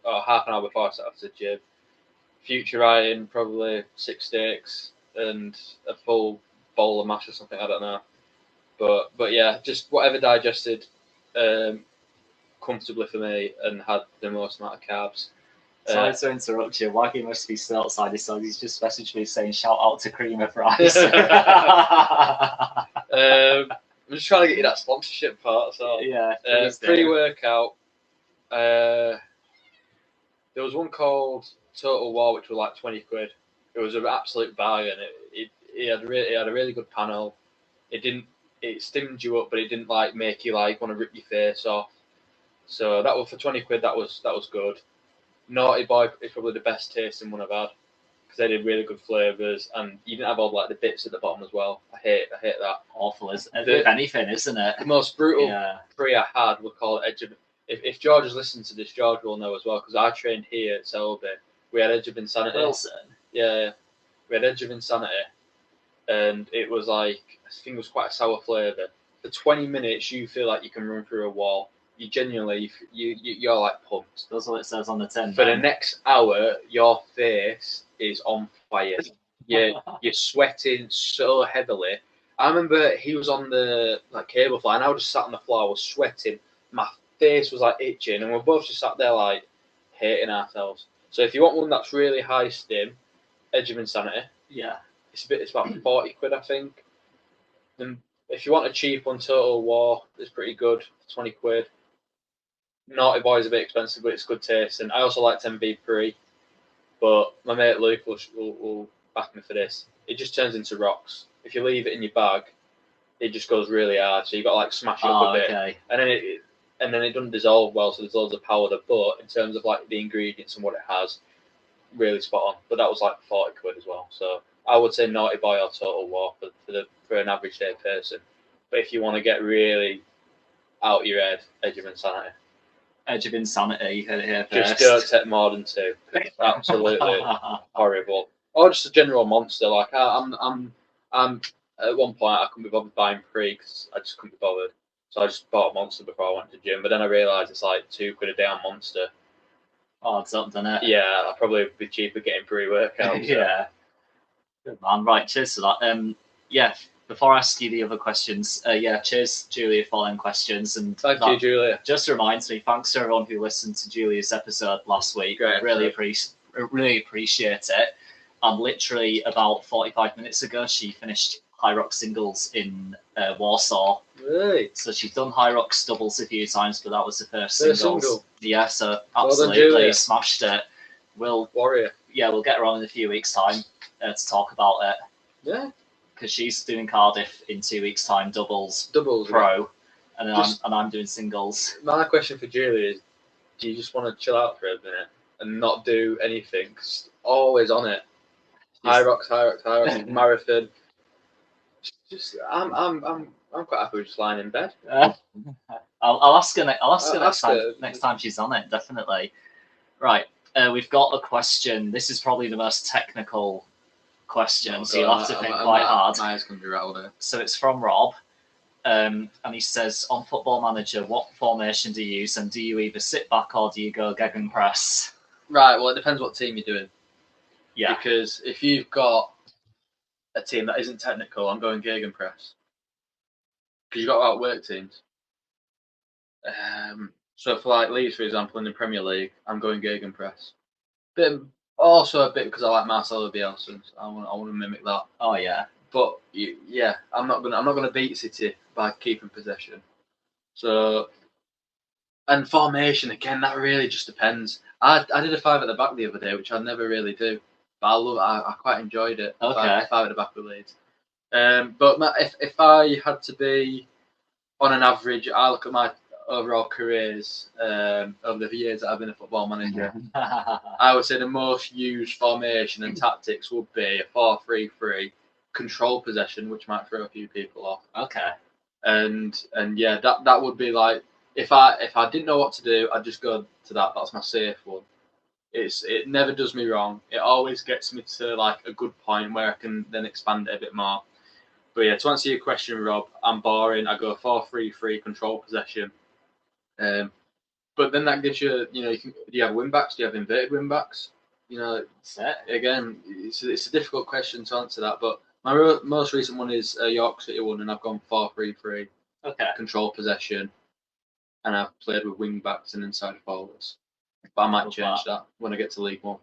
Speaker 2: or half an hour before I set off to the gym. Future Ryan probably 6 steaks and a full bowl of mash or something. I don't know, but yeah, just whatever digested comfortably for me and had the most amount of carbs.
Speaker 1: Sorry to interrupt you. Waggy must be still outside his son. He's just messaged me saying, shout out to Cream of Rice.
Speaker 2: I'm just trying to get you that sponsorship part. So
Speaker 1: yeah.
Speaker 2: Pre-workout. There was one called Total War, which was like 20 quid. It was an absolute bargain. It had a really good panel. It stimmed you up, but it didn't like make you like want to rip your face off. So that was for 20 quid. That was good. Naughty Boy is probably the best tasting one I've had because they did really good flavours and you didn't have all like the bits at the bottom as well. I hate that.
Speaker 1: Awful, is with anything, isn't it?
Speaker 2: The most brutal free I had was called Edge of. If George has listened to this, George will know as well because I trained here at Selby. We had Edge of Insanity.
Speaker 1: Wilson.
Speaker 2: Yeah, we had Edge of Insanity, and it was like I think it was quite a sour flavour. For 20 minutes, you feel like you can run through a wall. You genuinely, you're like pumped.
Speaker 1: That's what it says on the tin.
Speaker 2: For the next hour, your face is on fire. You're sweating so heavily. I remember he was on the cable fly, and I was just sat on the floor. I was sweating. My face was like itching, and we're both just sat there like hating ourselves. So if you want one that's really high stim, Edge of Insanity.
Speaker 1: Yeah.
Speaker 2: It's about 40 quid, I think. Then if you want a cheap one, Total War, it's pretty good, 20 quid. Naughty Boy is a bit expensive, but it's good taste. And I also like 10B Pre, but my mate Luke will back me for this. It just turns into rocks. If you leave it in your bag, it just goes really hard. So you got to like smash it up a bit, and then it doesn't dissolve well. So there's loads of power there. But in terms of like the ingredients and what it has, really spot on. But that was like 40 quid as well. So I would say Naughty Boy or Total War for an average day person. But if you want to get really out your head, Edge of Insanity.
Speaker 1: Edge of Insanity, you heard it here first.
Speaker 2: Just don't take more than 2. It's absolutely horrible. Or just a general monster. Like I'm at one point I couldn't be bothered buying Pre because I just couldn't be bothered. So I just bought a Monster before I went to gym. But then I realised it's like 2 quid a day on Monster.
Speaker 1: Oh, it's up, doesn't it?
Speaker 2: Yeah, I'd probably be cheaper getting pre-workout. So.
Speaker 1: Yeah. Good man. Right, cheers for that. Yeah. Before I ask you the other questions, cheers, Julia, for them questions. And
Speaker 2: thank you, Julia.
Speaker 1: Just reminds me, thanks to everyone who listened to Julia's episode last week.
Speaker 2: Great.
Speaker 1: Really appreciate it. And literally about 45 minutes ago, she finished High Rock singles in Warsaw.
Speaker 2: Really?
Speaker 1: So she's done High Rock doubles a few times, but that was the first single. Yeah, so absolutely smashed it.
Speaker 2: Warrior.
Speaker 1: Yeah, we'll get her on in a few weeks' time to talk about it.
Speaker 2: Yeah.
Speaker 1: Because she's doing Cardiff in 2 weeks' time, doubles pro,
Speaker 2: yeah.
Speaker 1: and then I'm doing singles.
Speaker 2: My question for Julie is: do you just want to chill out for a minute and not do anything? 'Cause always on it. High rocks, marathon. Just I'm quite happy with just lying in bed.
Speaker 1: I'll ask her. Next time she's on it, definitely. Right, we've got a question. This is probably the most technical question, so you'll have to think quite hard.
Speaker 2: My eyes can be rattled here.
Speaker 1: So it's from Rob, and he says, on Football Manager, what formation do you use, and do you either sit back or do you go Gegenpress?
Speaker 2: Right, well, it depends what team you're doing.
Speaker 1: Yeah.
Speaker 2: Because if you've got a team that isn't technical, I'm going Gegenpress. Because you've got to outwork teams. So for like Leeds, for example, in the Premier League, I'm going Gegenpress. Also a bit because I like Marcelo Bielsa. I want to mimic that.
Speaker 1: Oh yeah.
Speaker 2: But yeah, I'm not gonna beat City by keeping possession. So, and formation again, that really just depends. I did a 5 at the back the other day, which I never really do, but I quite enjoyed it.
Speaker 1: Okay.
Speaker 2: 5 at the back with Leeds. But if I had to be on an average, I look at my overall careers over the years that I've been a Football Manager. I would say the most used formation and tactics would be a 4-3-3, control possession, which might throw a few people off.
Speaker 1: Okay.
Speaker 2: And yeah, that would be like if I didn't know what to do, I'd just go to that. That's my safe one. It never does me wrong. It always gets me to like a good point where I can then expand it a bit more. But yeah, to answer your question, Rob, I'm boring. I go 4-3-3 control possession. But then that gives you, do you have wing backs? Do you have inverted wing backs? Again, it's a difficult question to answer that. But my most recent one is a York City one, and I've gone 4-3-3.
Speaker 1: Okay.
Speaker 2: Control possession, and I've played with wing backs and inside forwards. But I might change that when I get to League One.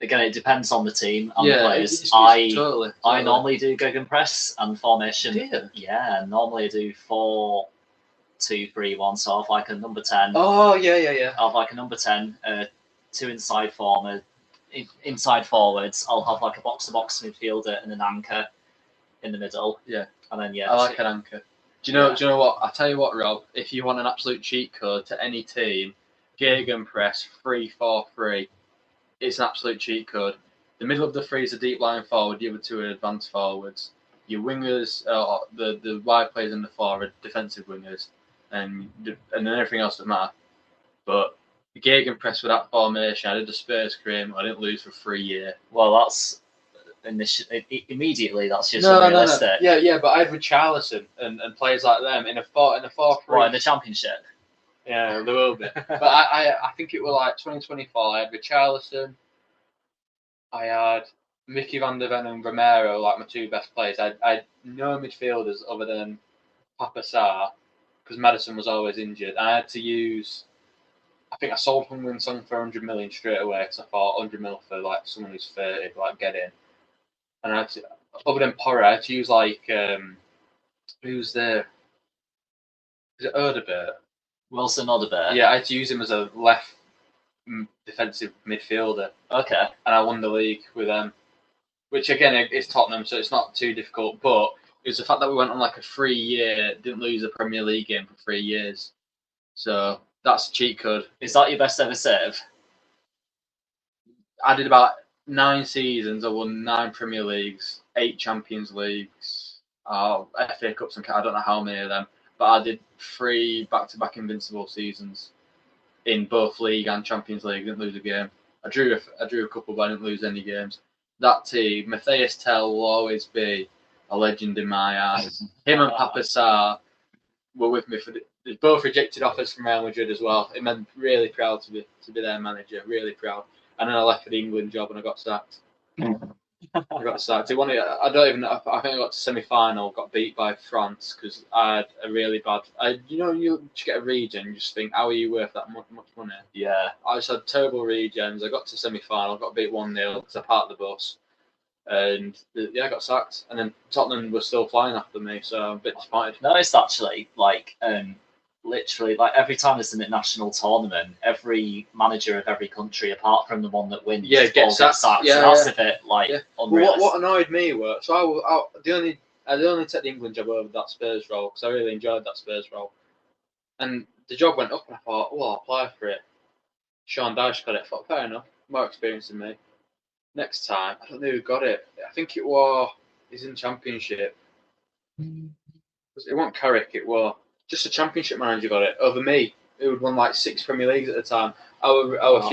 Speaker 1: Again, it depends on the team and
Speaker 2: Yeah,
Speaker 1: the players.
Speaker 2: it's totally.
Speaker 1: I normally do Gegenpress and formation.
Speaker 2: Do you?
Speaker 1: Yeah, normally I do 4-2-3-1. So I have like a number 10.
Speaker 2: Oh yeah.
Speaker 1: I have like a number 10, two inside inside forwards. I'll have like a box-to-box midfielder and an anchor in the middle.
Speaker 2: Yeah.
Speaker 1: And then
Speaker 2: I like an anchor. Do you know what? I'll tell you what, Rob. If you want an absolute cheat code to any team, Gegenpress 3-4-3. It's an absolute cheat code. The middle of the three is a deep line forward. The other two are advanced forwards. Your wingers, the wide players in the four are defensive wingers, and then everything else doesn't matter. But the Gegenpress with that formation, I did the Spurs cream. I didn't lose for 3 years.
Speaker 1: Well, that's immediately. That's just unrealistic.
Speaker 2: No. Yeah. But I had Richarlison and players like them in a 4-3.
Speaker 1: What, in the Championship?
Speaker 2: Yeah, there will be. But I think it was like 2024. I had Richarlison. I had Mickey van der Ven and Romero, like my two best players. I had no midfielders other than Papa Sarr, because Madison was always injured. I had to use. I think I sold Heung-min Son for 100 million straight away, because I thought 100 mil for like someone who's 30, like get in. And I had to, other than Porra, I had to use like who's there? Is it Odebert?
Speaker 1: Wilson Odebert.
Speaker 2: Yeah, I had to use him as a left defensive midfielder.
Speaker 1: Okay.
Speaker 2: And I won the league with them, which again is Tottenham, so it's not too difficult. But it was the fact that we went on like a 3 year, didn't lose a Premier League game for 3 years. So that's a cheat code.
Speaker 1: Is that your best ever save?
Speaker 2: I did about 9 seasons. I won 9 Premier Leagues, 8 Champions Leagues, FA Cups, and I don't know how many of them. But I did 3 back-to-back invincible seasons in both League and Champions League. Didn't lose a game. I drew a couple, but I didn't lose any games. That team, Matthias Tell will always be a legend in my eyes. Him and Papa Sarr were with me they both rejected offers from Real Madrid as well. It meant really proud to be their manager. Really proud. And then I left for the England job and I got sacked. I got sacked. I think I got to semi-final, got beat by France because I had a really bad. You just get a regen, you just think, how are you worth that much money?
Speaker 1: Yeah.
Speaker 2: I just had terrible regens. I got to semi-final, got beat 1-0 because I parked the bus, and I got sacked. And then Tottenham was still flying after me, so I'm a bit disappointed.
Speaker 1: No, it's actually like literally like every time there's an international tournament, every manager of every country, apart from the one that wins,
Speaker 2: gets sacked.
Speaker 1: Yeah, so that's a bit like unrealistic.
Speaker 2: What annoyed me were I only took the England job over that Spurs role because I really enjoyed that Spurs role, and the job went up and I thought, well, I'll apply for it. Sean Dyche got it. I thought, fair enough, more experience than me. Next time, I don't know who got it. I think it was he's in Championship. It wasn't Carrick. It was just a Championship manager got it over me, who had won like 6 Premier Leagues at the time. I was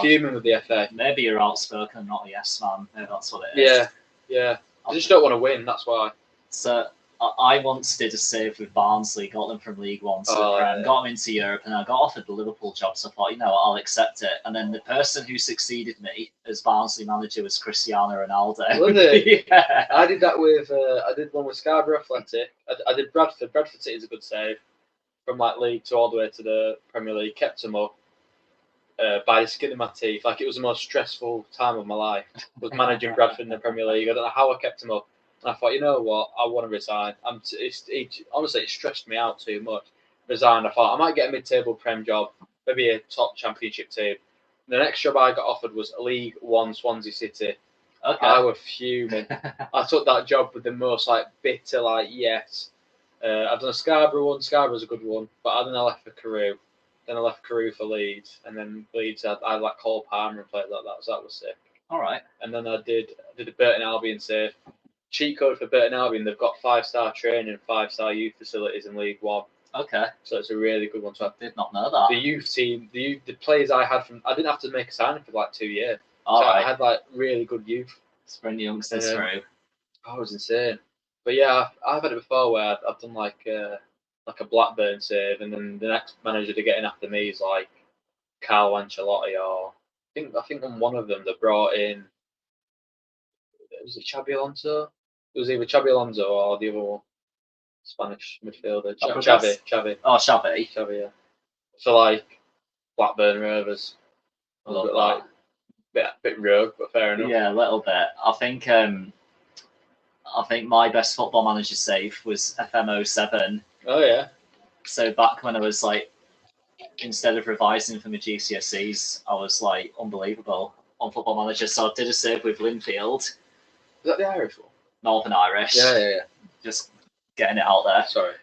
Speaker 2: fuming with the FA.
Speaker 1: Maybe you're outspoken, not a yes man. Maybe that's what it is.
Speaker 2: Yeah. I just don't want to win. That's why.
Speaker 1: So I once did a save with Barnsley, got them from League One to the Prem, got them into Europe, and I got offered the Liverpool job. So I thought, I'll accept it. And then the person who succeeded me as Barnsley manager was Cristiano Ronaldo.
Speaker 2: Was it?
Speaker 1: Yeah.
Speaker 2: I did that with. I did one with Scarborough Athletic. I did Bradford. Bradford City is a good save from like League 2 all the way to the Premier League. Kept them up by the skin of my teeth. Like it was the most stressful time of my life. Was managing Bradford in the Premier League. I don't know how I kept them up. And I thought, you know what, I want to resign. Honestly, it stressed me out too much. Resigned. I thought I might get a mid-table Prem job, maybe a top Championship team. The next job I got offered was League 1 Swansea City. Okay. I was fuming. I took that job with the most bitter yes. I've done a Scarborough one. Scarborough's a good one, but then I left for Carew. Then I left Carew for Leeds, and then Leeds I like Cole Palmer and played like that, so that was sick.
Speaker 1: All right.
Speaker 2: And then I did a Burton Albion save. Cheat code for Burton Albion, they've got 5-star training and 5-star youth facilities in League 1.
Speaker 1: Okay.
Speaker 2: So it's a really good one to have.
Speaker 1: Did not know that.
Speaker 2: The youth team, the players I had from, I didn't have to make a signing for like 2 years.
Speaker 1: All
Speaker 2: so
Speaker 1: right.
Speaker 2: I had like really good youth.
Speaker 1: Spring youngsters through.
Speaker 2: I was insane. But yeah, I've had it before where I've done like a Blackburn save, and then the next manager to get in after me is like Carlo Ancelotti, or I think on one of them they brought in, was it Xabi Alonso? It was either Xabi Alonso or the other one, Spanish midfielder, Xavi.
Speaker 1: Oh, Xavi.
Speaker 2: Xavi, yeah. So like Blackburn Rovers, a little bit like bit rogue, but fair enough.
Speaker 1: Yeah, a little bit. I think my best football manager save was FM07.
Speaker 2: Oh yeah.
Speaker 1: So back when I was like, instead of revising for my GCSEs, I was like unbelievable on Football Manager. So I did a save with Linfield.
Speaker 2: Is that the Irish one?
Speaker 1: Northern Irish.
Speaker 2: Yeah.
Speaker 1: Just getting it out there.
Speaker 2: Sorry.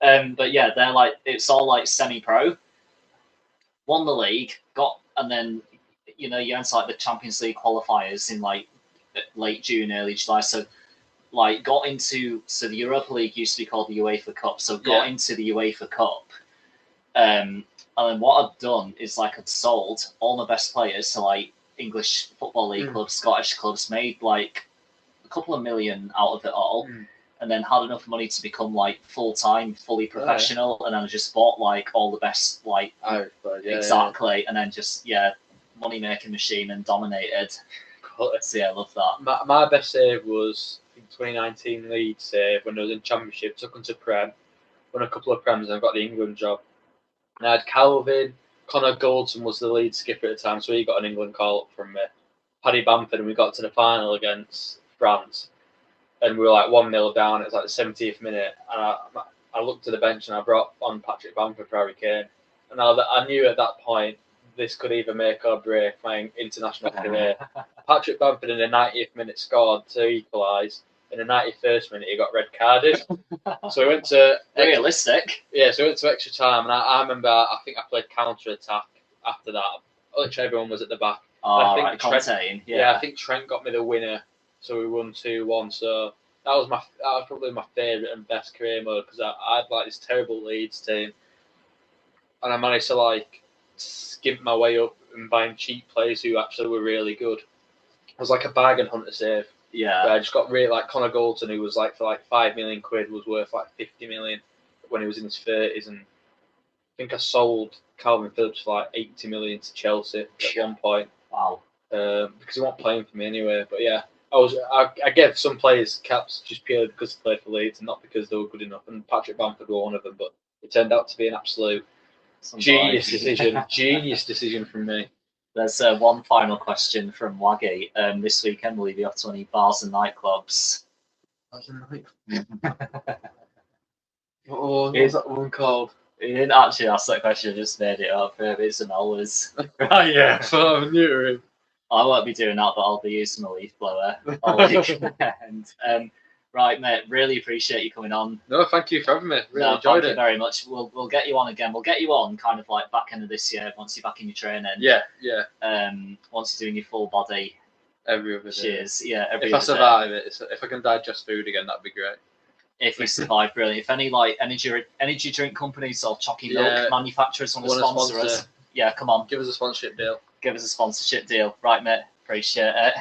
Speaker 1: But yeah, they're like, it's all like semi-pro. Won the league, and then you enter like the Champions League qualifiers in like late June, early July. So like so the Europa League used to be called the UEFA Cup. So got into the UEFA Cup. And then what I'd done is like I'd sold all my best players to like English Football League clubs, Scottish clubs, made like a couple of million out of it all, and then had enough money to become like full-time, fully professional, and then I just bought like all the best like exactly, and then just money-making machine and dominated. So yeah, I love that.
Speaker 2: My best save was I think 2019 Leeds save when I was in Championship, took them to Prem, won a couple of Prems, and I got the England job. And I had Calvin, Connor Goldson was the lead skipper at the time, so he got an England call up from me. Paddy Bamford, and we got to the final against France, and we were like 1-0 down. It was like the 70th minute, and I looked at the bench and I brought on Patrick Bamford for Harry Kane, and I knew at that point this could either make or break my international career. Patrick Bamford in the 90th minute scored to equalise. In the 91st minute, he got red carded. So we went to
Speaker 1: realistic.
Speaker 2: Yeah, so we went to extra time, and I remember I think I played counter attack after that. Literally everyone was at the back.
Speaker 1: Oh, I think Trent,
Speaker 2: I think Trent got me the winner, so we won 2-1. So that was probably my favourite and best career mode, because I had like this terrible Leeds team, and I managed to like skimp my way up and buying cheap players who actually were really good. It was like a bargain hunter save.
Speaker 1: Yeah.
Speaker 2: I just got really like Connor Goldson, who was like for like £5 million was worth like 50 million when he was in his 30s, and I think I sold Calvin Phillips for like 80 million to Chelsea at one point.
Speaker 1: Wow.
Speaker 2: Because he wasn't playing for me anyway. But yeah, I gave some players caps just purely because they played for Leeds and not because they were good enough. And Patrick Bamford was one of them, but it turned out to be an absolute genius decision from me.
Speaker 1: There's one final question from Waggy. This weekend, will you be off to any bars and nightclubs?
Speaker 2: Bars and nightclubs? What was that one called?
Speaker 1: He didn't actually ask that question, I just made it up. It's an always.
Speaker 2: Oh, yeah. So I'm new to him.
Speaker 1: I won't be doing that, but I'll be using a leaf blower all weekend. Right, mate, really appreciate you coming on.
Speaker 2: No, thank you for having me. Really enjoyed it.
Speaker 1: Thank you very much. We'll get you on again. We'll get you on kind of like back end of this year once you're back in your training.
Speaker 2: Yeah.
Speaker 1: Once you're doing your full body.
Speaker 2: Every other day.
Speaker 1: Cheers. Yeah,
Speaker 2: if I survive it, if I can digest food again, that'd be great.
Speaker 1: If you survive, brilliant. If any like energy drink companies or Choccy milk manufacturers want to sponsor us, come on.
Speaker 2: Give us a sponsorship deal.
Speaker 1: Right, mate. Appreciate it.